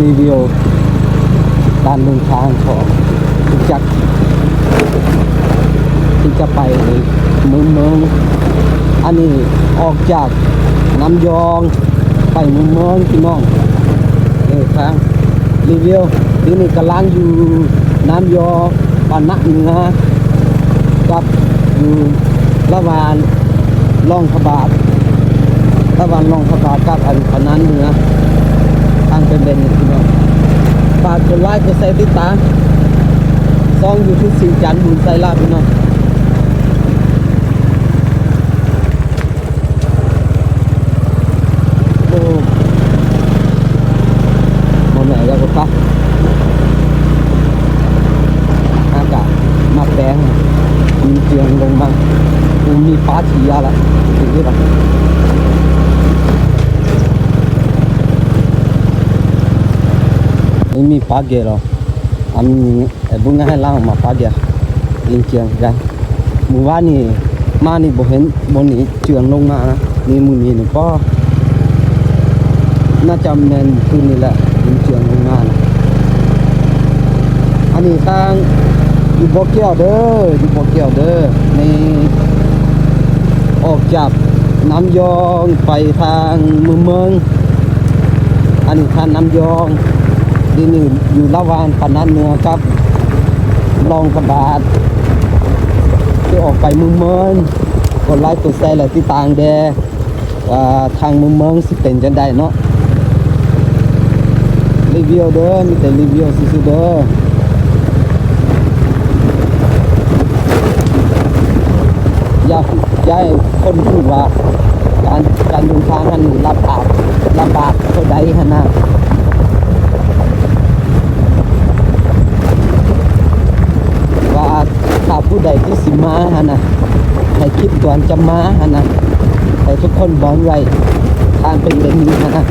รีวิวการเดินทางของทุกจักรที่จะไปเมืองอันนี้ออกจากน้ำยองไปเมืองพี่น้องทางรีวิวที่นี่กำลังอยู่น้ำยองปานะเหนือกับอยู่ระหว่างล่องพระบาทกับอันปานะเหนือทางเป็นพี่น้องฝากกดไลค์กดแชร์ติดตามซ่องยูทูบสีจันทร์บุญไซลาพี่น้องโอ้โหแม่ยากกว่าอากาศมาแดงมีเจียงลงบ้างมีฟ้าฉีอะไรถึงที่แบบไม่มีฟ้าเกลออันบุ้งให้ล่างมาฟ้าเกลยิงเจียงกันมือว่านี่มานี่บ่เห็นบนนี้เจียงลงมานะนี่มือนี้นี่ก็น่าจะแมนคืนนี่แหละยิงเจียงลงมานะอันนี้ทางอยู่บ่อเกี่ยวเด้อในออกจากน้ำยองไปทางเมืองอันนี้ทางน้ำยองที่นี่อยู่ระหว่างปานะเหนือครับลองกระบาดที่ออกไปเมืองกดไลค์กดแชร์และติดตามแดว่าทางเมืองสิเป็นจังได๋เนาะรีวิวเด้อมีแต่รีวิวซื่อๆเด้ออย่าให้คนพูดว่าการเดินทางมันลำบากเท่าใดขนาดว่าถ้าผู้ใดที่สิมาฮะนะให้คิดก่อนจะมาฮะนะให้ทุกคนบอกไว้ทางเป็นแบบนี้ฮะนะ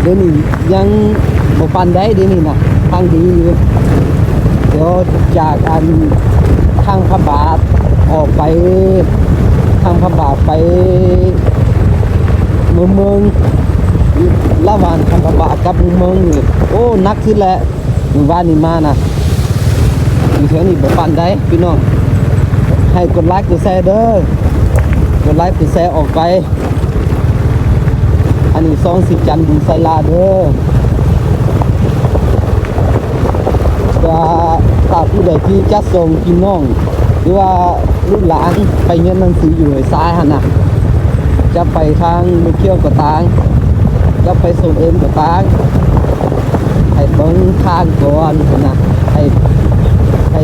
เดี๋ยวนี้ยังบ่ปานได้เดี๋ยวนี้นะทางดีอยู่เดี๋ยวจากทางพระบาทออกไปทางพระบาทไปเมืองระหว่างทางพระบาทกับเมืองนี่โอ้นักขึ้นแหละหมู่บ้านนี้มานะอยู่แถวนี้บ่ปานได้พี่น้องให้กดไลค์กดแชร์เด้อกดไลค์กดแชร์ออกไปอันนี้ซ่องสิจันทร์บุญไซลาเด้อถ้าผู้ใดที่จะส่งพี่น้องหรือว่าลูกหลานไปเรียนหนังสืออยู่ในซ้ายหั่นน่ะจะไปทางมือเที่ยวก็ตางจะไปส่งเอ็มก็ตางให้เบิ่งทางก่อนนะให้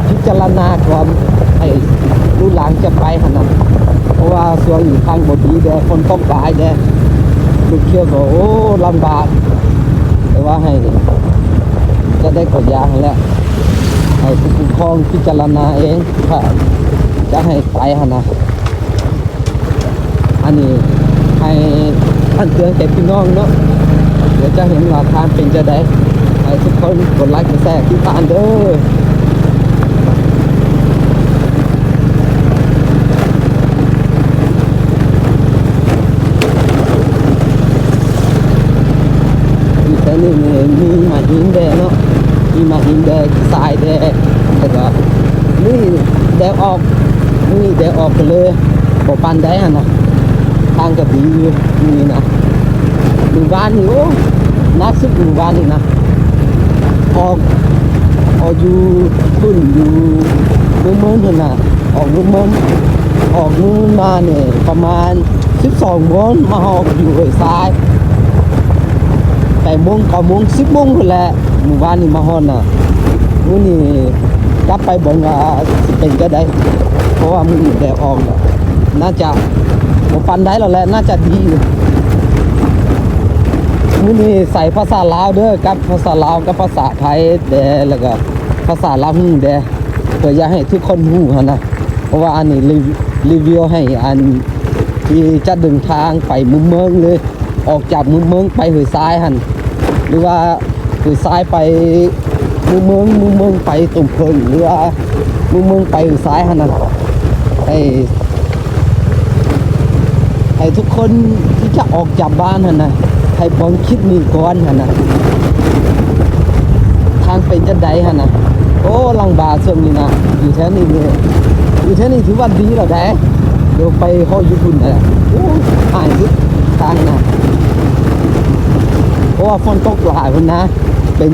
พิจารณาก่อนให้ลูกหลานจะไปหั่นน่ะเพราะว่าส่วนอยู่ทางบ่ดีเด้อคนตกหลายเด้อมือเที่ยวก็โอ้ลำบากแต่ว่าให้จะได้กดยางแล้วให้ผู้ปกครองพิจารณาเองถ้าจะให้ไปหั่นนะอันนี้ให้ท่านเตือนแก่พี่น้องเนาะเดี๋ยวจะเห็นว่าทางเป็นจะได้ให้ทุกคนกดไลค์กดแชร์ที่ผ่านเด้อแต่นี่มีมาหินแดงเนาะมีมาหินแดงทรายแดงแต่ก็นี่แดงออกกันเลยบ่ปานได้หั่นน่ะทางก็ดีอยู่นี่นะหมู่บ้านนี่โอ้นักสุดหมู่บ้านนี่นะออกอยู่ขึ้นอยู่เมืองนั่นน่ะออกเมืองมาเนี่ยประมาณ12 โมงมาออกอยู่ห้วยทราย8 โมง 9 โมง 10 โมงพุ่นแหละหมู่บ้านนี่มาฮอดน่ะมื้อนี้กลับไปเบิ่งว่าสิเป็นจังได๋เพราะว่ามื้อนี้แดดออกน่าจะบ่ปานใดแล้วแหละน่าจะดีอยู่มื้อนี้ใส่ภาษาลาวเด้อกับภาษาลาวกับภาษาไทยแดแล้วก็ภาษาลาวฮู้แดเพื่ออยากให้ทุกคนฮู้หั่นน่ะเพราะว่าอันนี้รีวิวให้อันที่จะเดินทางไปเมืองเลยออกจากเมืองไปห้วยทรายหั่นหรือว่าห้วยทรายไปเมืองไปตุ่มเพิ่นหรือว่าเมืองไปห้วยทรายหั่นน่ะให้ทุกคนที่จะออกจากบ้านหั่นน่ะให้เบิ่งคลิปนี้ก่อนหั่นน่ะ ทางเป็นจะได้ฮะนะโอ้ลังบาส่วนนี้นะอยู่แถวนี้เลยอยู่แถวนี้ถือว่าดีแล้วแด้เดี๋ยวไปห้อยญี่ปุ่นเลยโอ้อ่านทุกทางนะเพราะว่าฝนตกหลายคนนะเป็น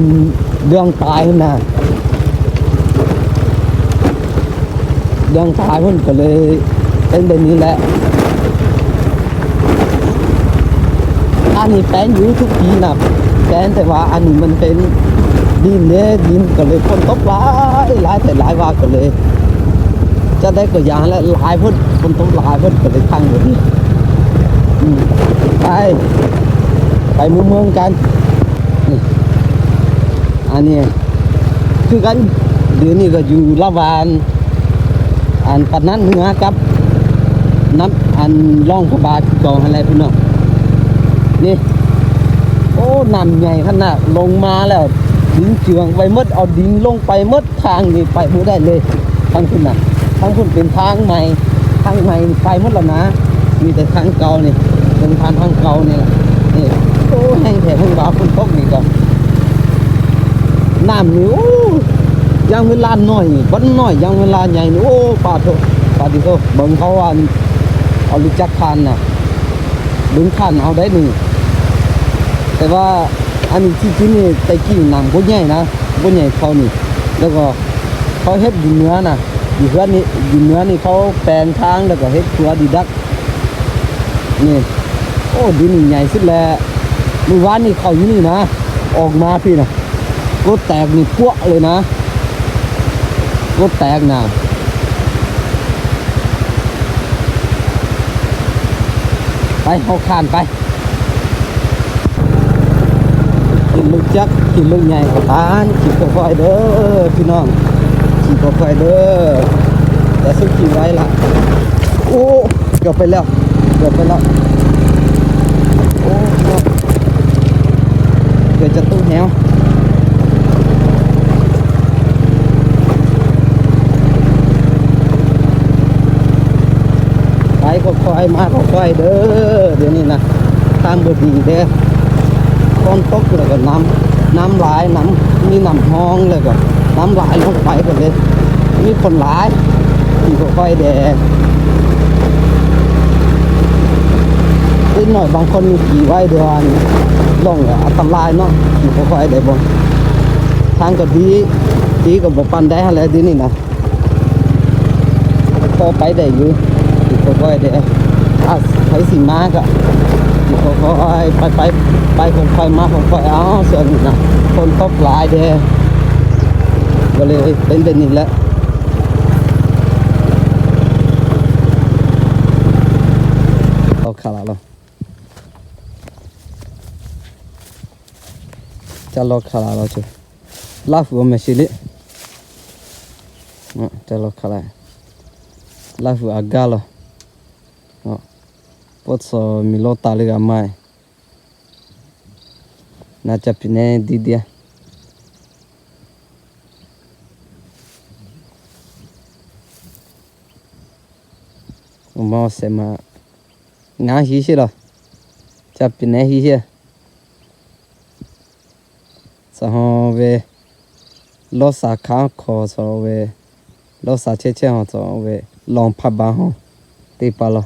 เรื่องตายคนนะเรื่องตายคนก็เลยเป็นแบบนี้แหละอันนี้แปลนอยู่ทุกปีนะแปลนแต่ว่าอันนี้มันเป็นดินเนี่ยดินก็เลยฝนตกหลายแต่หลายว่าก็เลยจะได้ก็อย่างและหลายเพิ่นฝนตกหลายเพิ่นก็เลยพังแบบนี้ไปเมืองกันนี่อันนี้คือกันเดี๋ยวนี้ก็อยู่ระหว่างอันปัดนั้นเหนือกับน้ำอันร่องพระบาทกองอะไรพี่น้องนี่โอ้น้ำใหญ่ขนาดลงมาแล้วดินเจืองไปมดเอาดินลงไปมดทางนี่ไปไม่ได้เลยทางคุณน่ะทางคุณเป็นทางใหม่ไปหมดแล้วนะมีแต่ทางเก่านี่เป็นทางเก่านี่แหละนี่โอ้แห้งแท้แห้งบ้าฝนตกนี่ก็น้ำนี่โอ้ยังเวลาน้อยวันน้อยยังเวลาใหญ่นี่โอ้ปาดิโตเบิ่งเขาว่าเอาลูกจักรคันน่ะดึงคันเอาได้นี่แต่ว่าอันนี้ที่นี่แต่กี้หนังบ่ใหญ่นะบ่ใหญ่เขานี่แล้วก็เขาเฮ็ดดินเนื้อน่ะอยู่เฮือนนี่ดินเนื้อนี่เขาแปลงทางแล้วก็เฮ็ดครัวดีดักนี่โอ้ดินใหญ่สุดแล้วเมื่อวานนี่เขาอยู่นี่นะออกมาพี่น่ะรถแตกนี่พวกเลยนะรถแตกน่ะไปเอาคานไปกินลูกจักกินลูกใหญ่กว่าตานขี่ค่อยๆเด้อพี่น้องขี่ค่อยๆเด้อแต่สุดขี่ไว้ละโอ้เกือบไปแล้วโอ้เดี๋ยวจะตู้แหวไปค่อยๆมาค่อยๆเด้อเดี๋ยวนี้นะทางบดีเด้อฝนตกแล้วก็น้ำไหลมีน้ำห้องเลยก็น้ำไหลลงไปกันเลยมีคนหลายขี่ค่อยๆแดงนิดหน่อยบางคนมีขี่ไว้เดือนลงอันตรายเนาะขี่ค่อยๆได้บ่ทางก็ดีกับบ่ปันได้อะไรดีนี่นะพอไปได้อยู่ขี่ค่อยๆได้ใช้สีมากอะค่อยๆไปค่อยๆมาค่อยๆเอาส่วนนะคนตกหลายเด้ก็เลยเป็นแบบนี้แหละเอาขาละจะลอกขาละจุลาฟูไม่ใช่เลยจะลอกขาละลาฟูอากาลposso mi lottare a mai na capine di dia mo se ma nga hi shi lo capine hi hi sa ho ve lo sa kha kho so ve lo sa che ho so ve long pha ba ho te pa lo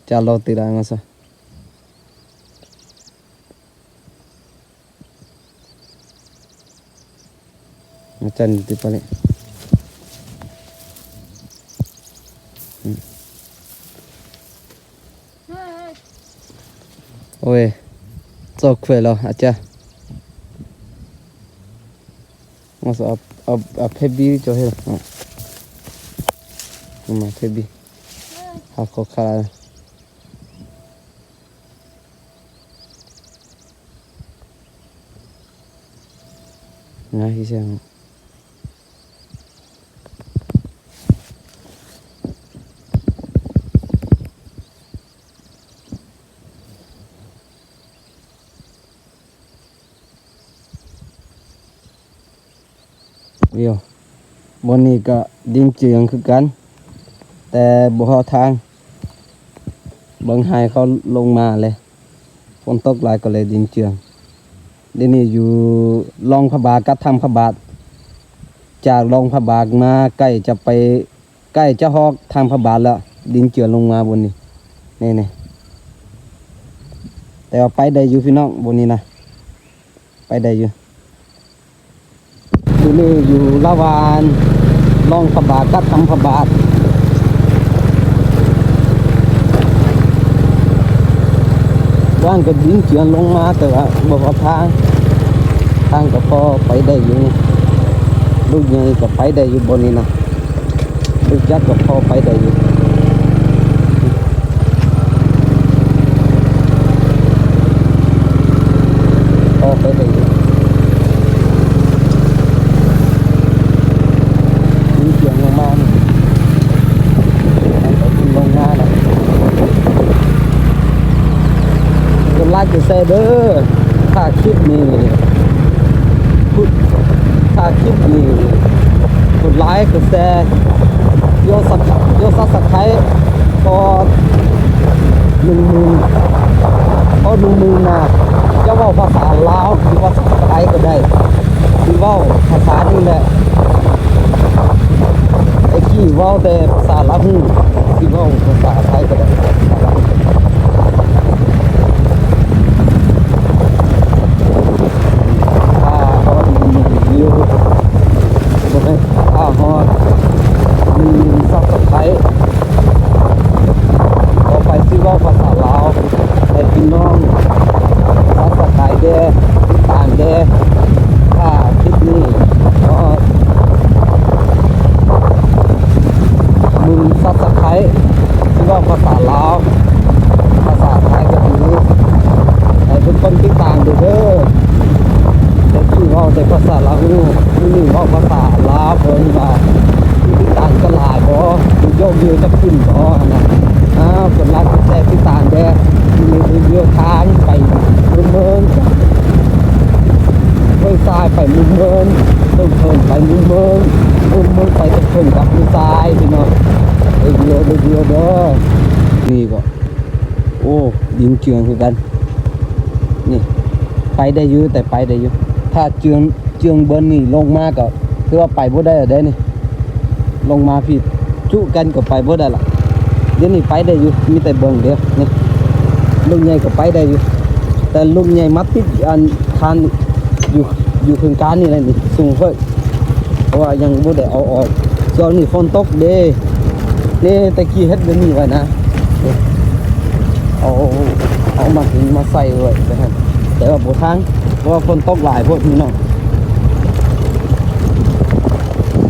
Chalo tira ngasa. Macam itu paling. Oi, so kue lo aja. Masa ap heavy cho hết. Mà heavy. Học khó khăn. Nga hi siya Yo bонนี่ก็ดินเจืองคือกันแต่บ่ฮอดทางเบิ่งให้เขาลงมาเลยฝนตกหลายก็เลยดินเจือง เดี๋ยวนี้อยู่รองพระบาทกับทำพระบาทจากรองพระบาทมาใกล้จะไปใกล้จะฮอกทำพระบาทแล้วดินเจือลงมาบนนี้นี่แต่ว่าไปได้อยู่พี่น้องบนนี้นะไปได้อยู่ที่นี่อยู่ระหว่างรองพระบาทกับทำพระบาทว่างก็ดินเจือลงมาแต่ว่าบอกทางก็พอไปได้อยู่ลูกใหญ่ก็ไปได้อยู่บนนี้นะลูกยักษ์ก็พอไปได้อยู่พอไปได้อยู่มีเสียงลงมาทางก็ขึ้นลงมานะคนไล่จะเซเดอร์ถ้าคลิปนี้ถ้าคลิปนี้กดไลค์กดแชร์โยซับสไครต์พอ10,000นะจะว่าภาษาลาวหรือว่าภาษาไทยก็ได้หรือว่าภาษานี่แหละไอ้ขี้ว่าแต่ภาษาลาวหรือว่าภาษาไทยก็ได้ซับสไครต์ต่อไปซิว่าภาษาลาวแต่พี่น้องซับสไครต์เด้ต่างเด้ถ้าคลิปนี้ก็มึงซับสไครต์ซิว่าภาษาลาวภาษาไทยก็ดีแต่ทุกคนที่ต่างเด้อแต่ที่ว่าแต่ภาษาลาวนี่ว่าภาษาลาวเพิ่นว่าที่ต่างก็หลายบ่โยกยืนจะขึ้นบ่นะส่วนรายแต่ที่ต่างแดมีรีวิวทางไปเมืองไปทรายไปเมืองต้นเพิ่นไปเมืองไปต้นเพิ่นกับทรายพี่น้องรีวิวเด้อนี่ก็โอ้ดินเจืองคือกันนี่ไปได้อยู่แต่ไปได้อยู่ถ้าเจืองเบิ้ลนี่ลงมาก็คือว่าไปบ่ได้แล้วเด้นี่ลงมาผิดจุกันก็ไปบ่ได้ละเดี๋ยวนี้ไปได้อยู่มีแต่เบิ่งเดียวนี่ลุงใหญ่ก็ไปได้อยู่แต่ลุงใหญ่มัดติดอันคานอยู่โครงการนี่แหละนี่สูงเพิ่นเพราะว่ายังบ่ได้เอาออกช่วงนี้ฝนตกเด้นี่ตะกี้เฮ็ดแบบนี้ไว้นะเอามาถึงมาใส่ไว้นะครับแต่ว่าบ่ทางเพราะว่าฝนตกหลายพวกพี่น้อง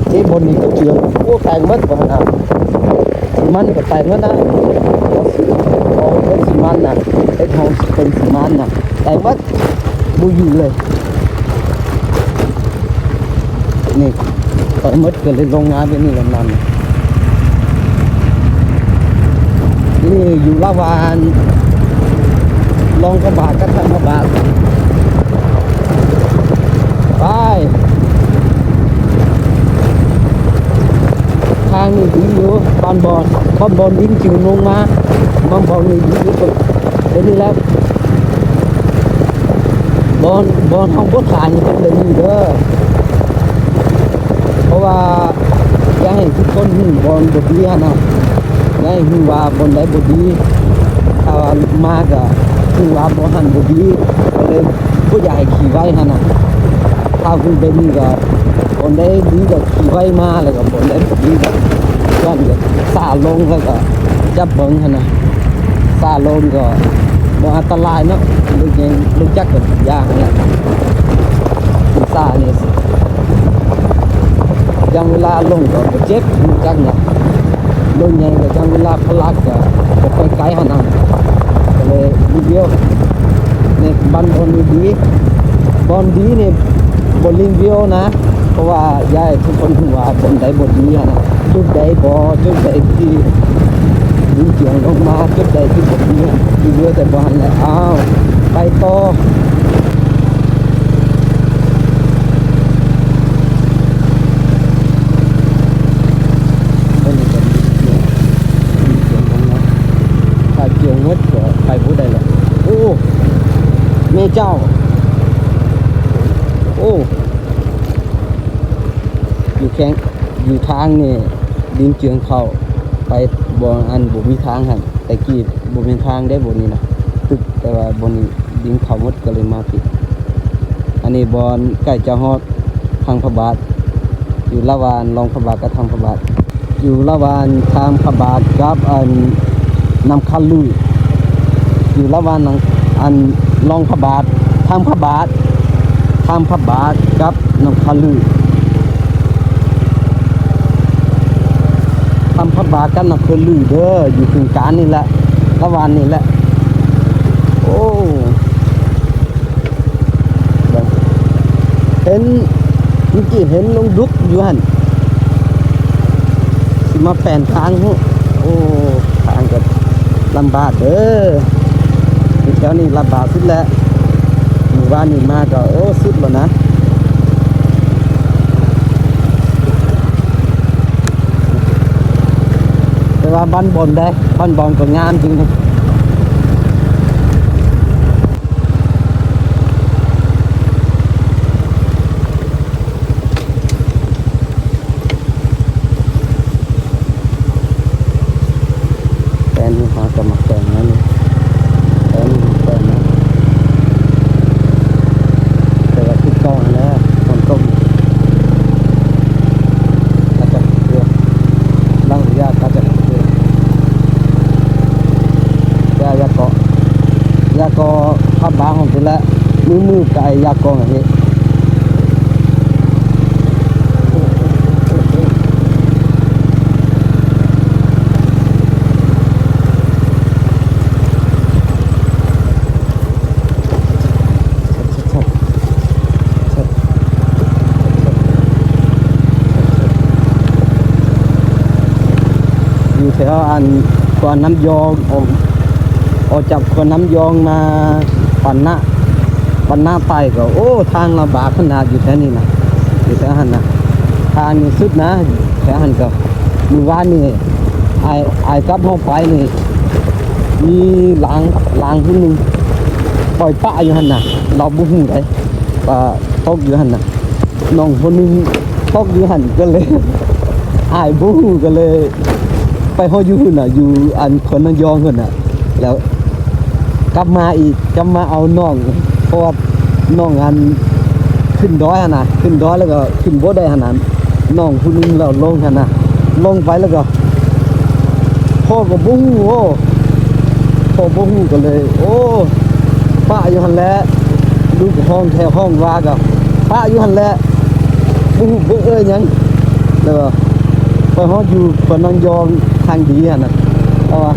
ที่บนนี้ก็เชื่อโอ้แต่งมัดกว่านะสีมันก็แต่งมัดนะเอาเป็นสีมันนะไอ้ทองเป็นสีมันนะแต่งมัดบุยเลยนี่แต่งมัดก็เลยลงงานไปนี่ลำนั้นนี่อยู่ระหว่างรองพระบาทกับทางพระบาทไปทางนี้ดีอยู่บอลดิ้งจืดลงมาบอลนี่ดีอยู่เดี๋ยวนี้แล้วบอลห้องพุทธานี่ต้องเดินอยู่เด้อเพราะว่าอยากให้ทุกคนบอลบทดีนะอยากให้ว่าบอลได้บทดีถ้ามากอะว่าบอลหันบทดีก็เลยผู้ใหญ่ขี่ไว้ฮะนะถ้าคุณเป็นนี่ก็บอลได้ดีก็ขี่ไว้มาแล้วก็บอลได้บทดีก็ก็สาลงแล้วก็จับเบิ้งฮะนะสาลงก็บ่อันตรายเนาะลูกจักรกับยางเนี่ยสาเนี่ยยังเวลาลงก็เจ็บลูกจักรเนี่ยลงใหญ่ก็ยังเวลาพลักก็ไปไกลฮะนะก็เลยรีวิวเนี่ยบอลดีเนี่ยบอลรีวิวนะเพราะว่ายายทุกคนว่าบอลได้บทดีฮะนะจุดใดจุดใดที่ยิงเฉียงลงมาจุดใดที่บทดีรีวิวแต่บอลแล้วอ้าวไปต่อถ้าเฉียงงดก็ไปผู้ใดหรอกโอ้แม่เจ้า อยู่แข้งอยู่ทางนี่ดินเจืองเข้าไปบ่อันบ่มีทางหั่นแต่กี้บ่มีทางได้บ่นี้นะตึกแต่ว่าบ่นี้ดินเข้าหมดก็เลยมาผิดอันนี้บอนใกล้จะฮอดทางพระบาทอยู่ระหว่างรองพระบาทกับทางพระบาทอยู่ระหว่างทางพระบาทกับอันนำคันลืออยู่ระหว่างอันรองพระบาททางพระบาทกับนำคันลือทำพระบาทกันนะคือลือเด้ออยู่ถึงการนี่แหละระหว่างนี่แหละโอ้เห็นเมื่อกี้เห็นลงดุกอยู่หันสิมาแปลนทางหูโอ้ทางก็ลำบากเด้อแถวนี้ลำบากสุดแล้วหมู่บ้านนี่มาก็โอ้สุดแล้วนะแต่ว่าบ้านบนได้บ้านบนก็งามจริงนะแต่นี่เขาจะมาแต่งนะนี่แต่นี่แต่งนะแต่ว่าที่กองแล้วคนต้มก็จะเรือลังยาก็จะเรือยาเกาะพับบางของตัวละมือไก่ยาเกาะอย่างนี้แถวอันกว่าน้ำยองออกจากกว่าน้ำยองมาปันหน้าไปก็โอ้ทางลำบากขนาดอยู่แถวนี้นะอยู่แถวหันนะทางนี่สุดนะแถวหันก็มือว่านนี่ไอ้กับห้องไปนี่มีหลังคนหนึ่งปล่อยป้าอยู่หันนะเราบุ้งเลยป้าตกอยู่หันนะน้องคนหนึ่งตกอยู่หันก็เลยไอ้บุ้งก็เลยไปห้องอยู่หุ่นอยู่อันคนนั้นยองหุ่นแล้วกลับมาเอาน้องเพราะว่าน้องอันขึ้นดอยขึ้นดอยแล้วก็ขึ้นบ่ได้น้องผู้นึงเราลงลงไปแล้วก็พ่อก็บุ้งโอ้พ่อบุ้งก็เลยโอ้ป้าอยู่หันแล้วดูห้องแถวห้องว่าก็ป้าอยู่หันแล้วบุ้งยังแล้วไปห้องอยู่คนนั้นยองทางดีนะแต่ว่า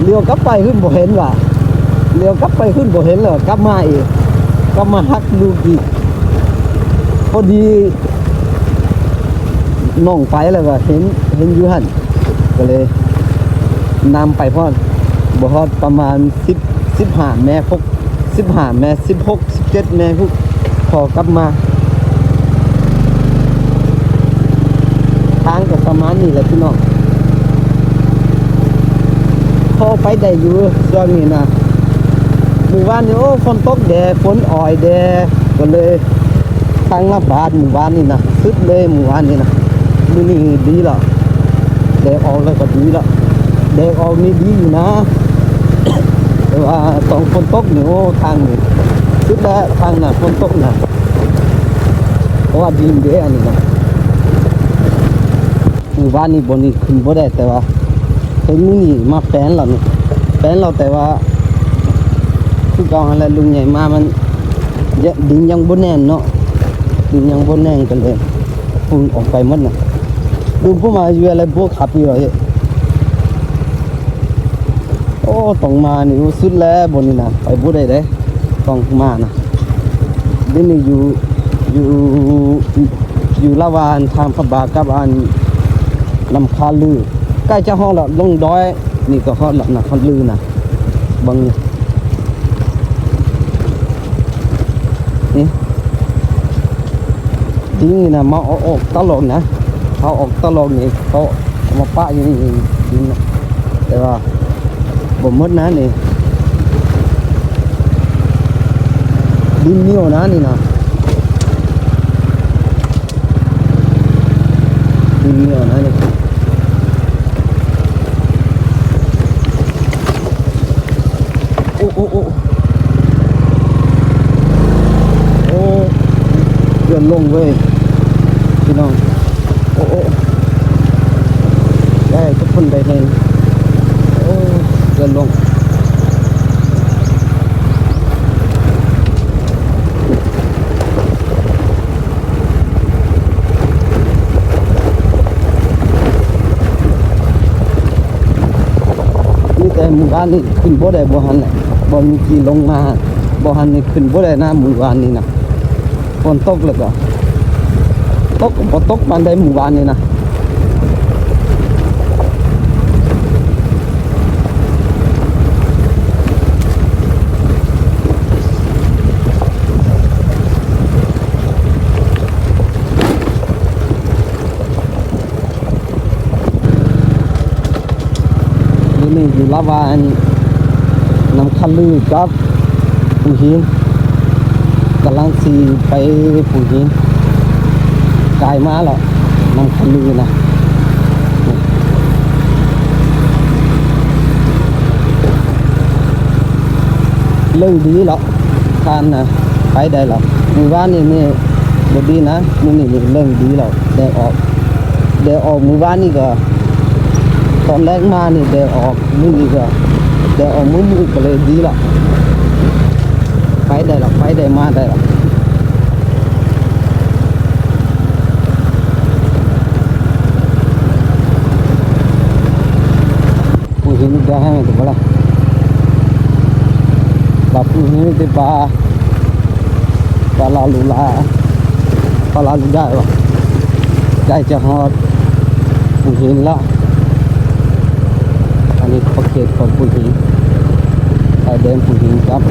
เลี้ยวกลับไปขึ้นบ่เห็นว่ะเลี้ยวกลับไปขึ้นบ่เห็นเลยกลับมาอีกกลับมาฮักลูกอีกพอดีน้องไปแล้วก็เห็นอยู่หันก็เลยนำไปพ่อนบ่ฮอดประมาณ15แม่พก15แม่16 17แม่พวกพอกลับมาทางก็ประมาณนี้แหละพี่น้องพอไปได้อยู่ช่วงนี้นะหมู่บ้านนี่โอ้ฝนตกแดดฝนอ่อยแดดก็เลยทางระบาดหมู่บ้านนี่นะสุดเลยหมู่บ้านนี่นะมื้อนี้ดีแล้วแดดออกแล้วก็ดีแล้วแดดออกนี่ดีอยู่นะ แต่ว่าตอนฝนตกนี่โอ้ทางนี่สุดแล้วทางน่ะฝนตกน่ะเพราะว่าดินเด้อันนี้นะหมู่บ้านนี่บนนี้ขึ้นบ่ได้แต่ว่าเห็นมื้อนี้มาแปลนเรานี่แปลนเราแต่ว่าคือเก่าอะไรลุงใหญ่มามันดินยังบ่แน่นเนาะดินยังบ่แน่นกันเลยพุ่งออกไปหมดน่ะดูพวกมาอยู่อะไรพวกขับอยู่เหรอโอ้ต้องมานี่สุดแล้วบนนี้นะไปบ่ได้เด้ต้องมานะเดี๋ยวนี้อยู่ระหว่างทางพระบาทกับอันลำคาลือใกล้จะห้องแล้วลงดอยนี่ก็ฮอดแล้วนะคาลือนะบางนี่จริงนะมาออกตลอดนะเขาออกตลอดนี่เขามาปะอยู่นี่จริงนะแต่ว่าบ่หมดนะนี่ดินเหนียวนะนี่นะ ดูเหนียวนะนี่โอ้โอ้โอ้โอ้เดือนลงเว้ยพี่น้องโอ้โอ้ได้ทุกคนได้เห็นโอ้เดือนลงแต่หมู่บ้านนี่ขึ้นบ่ได้บ่หันแหละบ่มีกี่ลงมาบ่หันนี่ขึ้นบ่ได้นะหมู่บ้านนี่นะฝนตกแล้วก็ตกบ่ตกปานใดหมู่บ้านนี่นะนี่อยู่ลาวานน้ำคันลือกับผู้หินกำลังสีไปผู้หินกายมาแล้วน้ำคันลือนะเรื่องดีหรอกทานนะไปได้หรอกมือว่านนี่บดีนะมือนี่เรื่องดีหรอกเดี๋ยวออกมือว่านนี่ก็ตอนแรกมานี่เดี๋ยวออกมือนี่ก็เดี๋ยวออกมือก็เลยดีหรอกไปได้หรอกไปได้มาได้หรอกผู้หินได้ให้ถูกปะล่ะกับผู้หินที่ปลาลาลูลาปลาลาลูได้หรอได้จะหอดผู้หินละอันนี้ประเขตของผู้หินชายแดนผู้หินครับ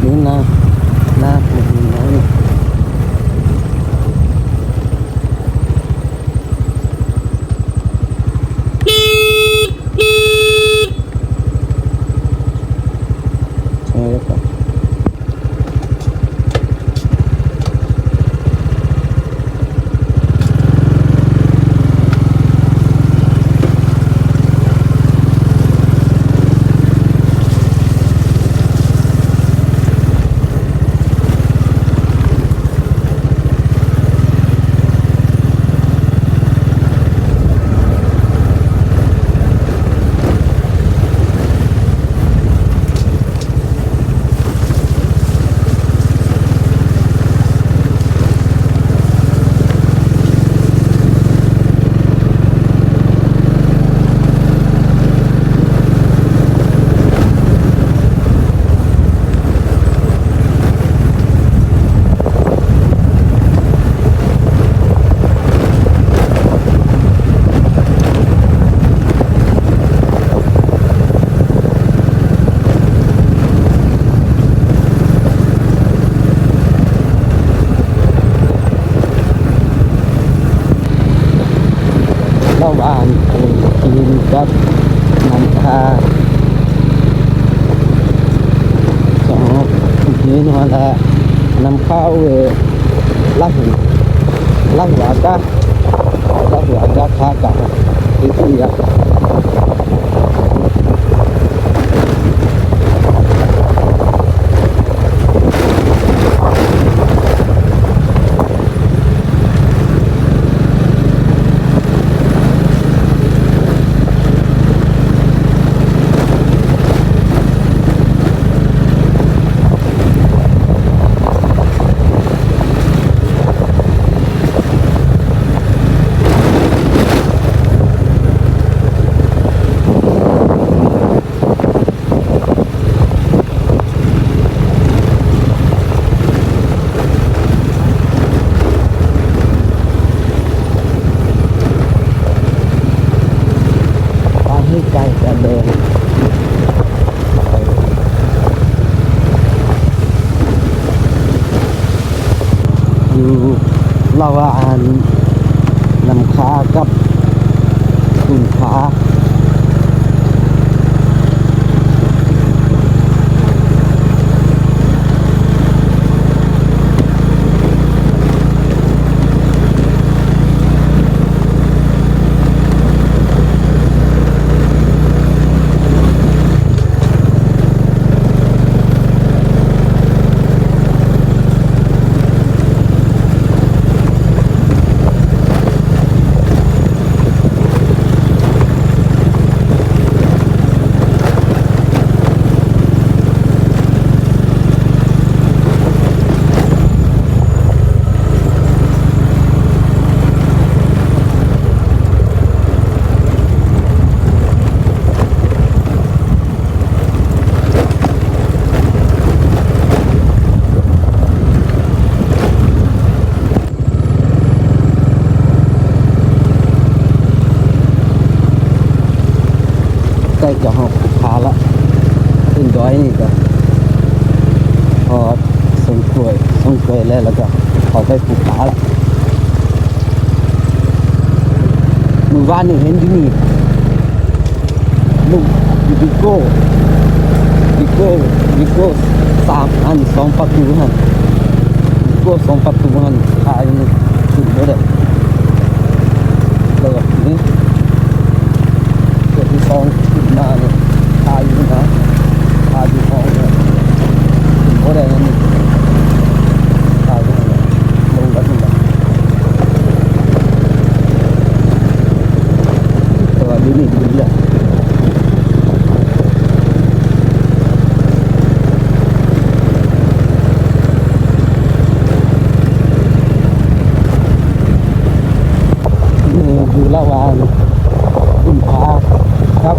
นี่นะผู้หินน้อยระหว่างจีนกับน้ำคาสองจีนมาละน้ำข้าวลักหัวกะคากะที่อยากใกล้จะเดินอยู่ระหว่างน้ำค้ากับขุนค้า ล้จะหอบพาละขึ้นดอยนี่ก็พอส่งกล้วยแล้วก็เขาไปปลูกขาละมือว่านนี่เห็นที่นี่ลูกวิโก้3 อัน 2 ประตูหันวิโก้2 ประตูหันขายนี่ขึ้นบ่ได้แล้วก็นี่ตัวที่2ขึ้นมาเนี่ยขายอยู่นะขายอยู่ของเนี่ยขึ้นบ่ได้นั่นนี่ขายอยู่เนี่ยลงกันนี่แหละแต่ว่าดีนี่ดีแหละอยู่ระหว่างกุมภาครับ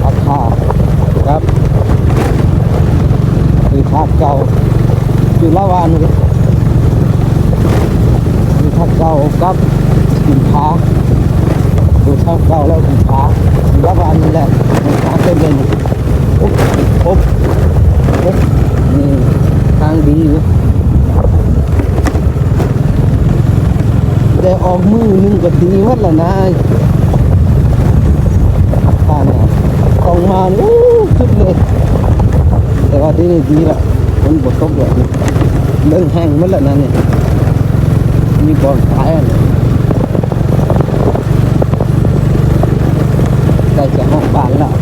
อาคาครับคือทางเก่าอยู่ระหว่างคือทางเก่าครับกุมภาคือทางเก่าแล้วกุมภาอยู่ระหว่างนี่แหละทางเป็นเลยปุ๊บนี่ทางดีอยู่แต่ออกมือนึงก็ดีวัดละนายผ่านเนี่ยออกมาเนี่ยสุดเลยแต่ว่าที่นี่ดีละมันบดตกแบบนี้เรื่องแห้งมัดละนั่นเนี่ยมีบอลขายอะไรได้จะห้องบ้านแล้ว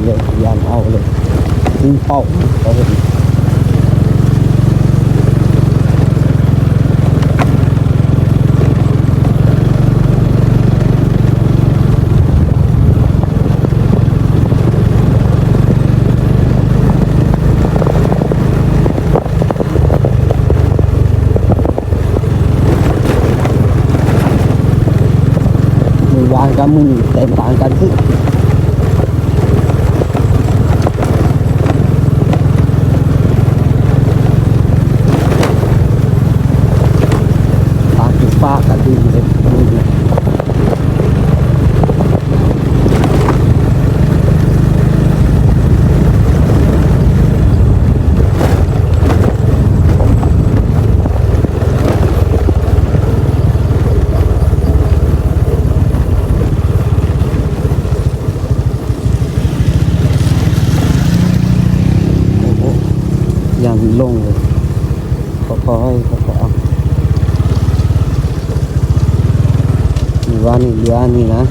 เลยยานเอาเลยยิงเป้าเขาเลยมือวางกับมือเต็มต่างกันที่ฟ้ากันดีเลยอย่างลงเลยค่อยๆเอาว่านี่เรือนี่นะ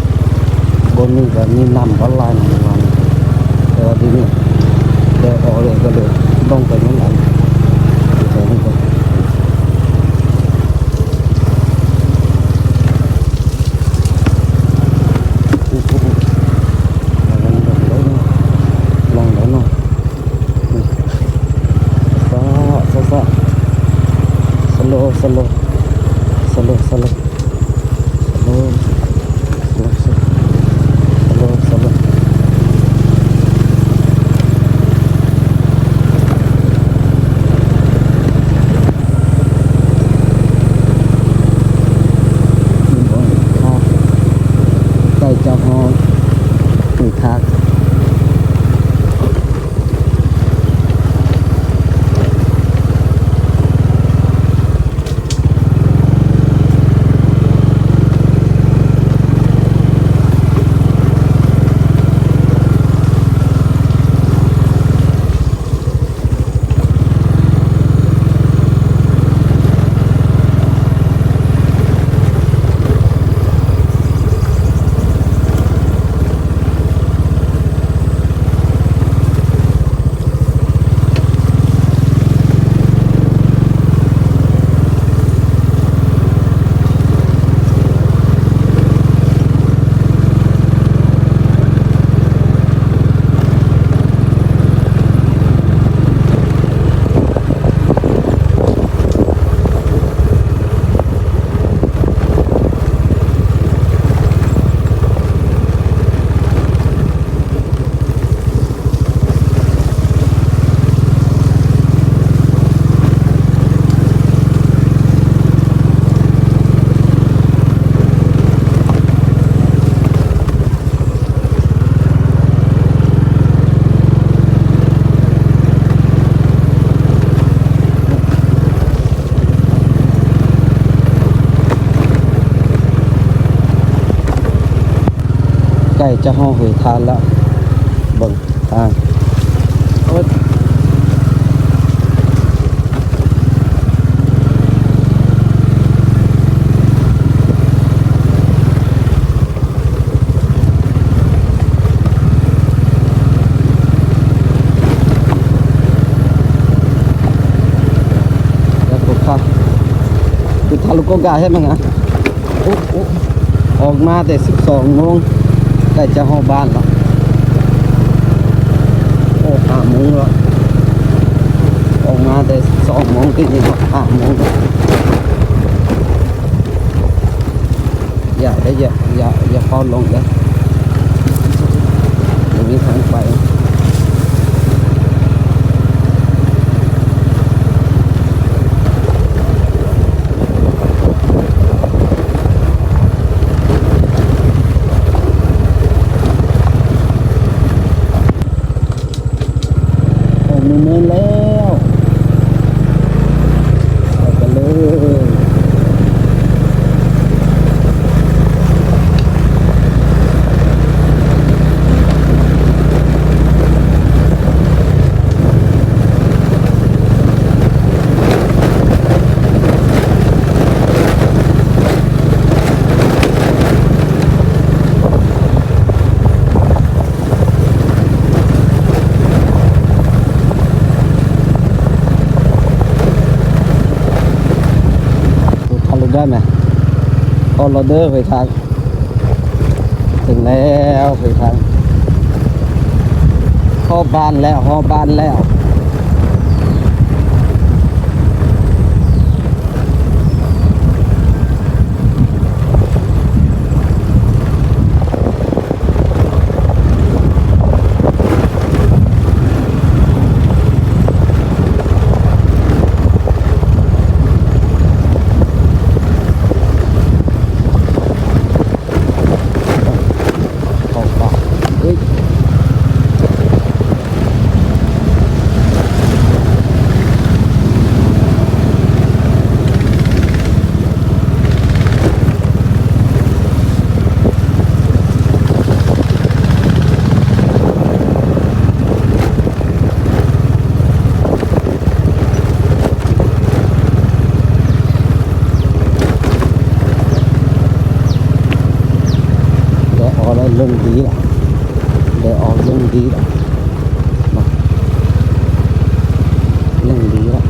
บนนี่ก็มีน้ำก็ไหลในวันแต่ว่าที่นี่เดี๋ยวออกเลยก็เลยลงไปนั่นแหละใส่ให้ก่อนลองแล้วเนาะซ่าสโลใกล้จะห้องอีกทาง ใกล้จะห่อหวยทานแล้วเบิ่งทางโอ๊ยแล้วก็ครับคือทารุโกกาใช่ไหมงะโอ้โอ้ออกมาแต่12 โมงใกล้จะห่อบ้านแล้วโอ้5 โมงแล้วออกมาแต่2 โมงที่นี่ก็5 โมงแล้วอย่าพอลงเลยอย่างนี้ทางไปโอ้มีเนินแล้วไปเลย ทำรถได้ไหมพอเราเดินไปทางถึงแล้วไปทางเข้าบ้านแล้วเข้าบ้านแล้วเข้าบ้านเฮ้ยเดี๋ยวออกแล้วลงดีละเดี๋ยวออกลงดีละมาลงดีละ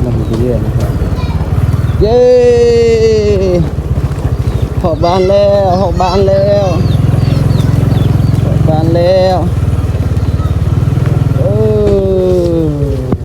ลงดีเลยนะครับเย้เข้าบ้านแล้วเข้าบ้านแล้วเข้าบ้านแล้ว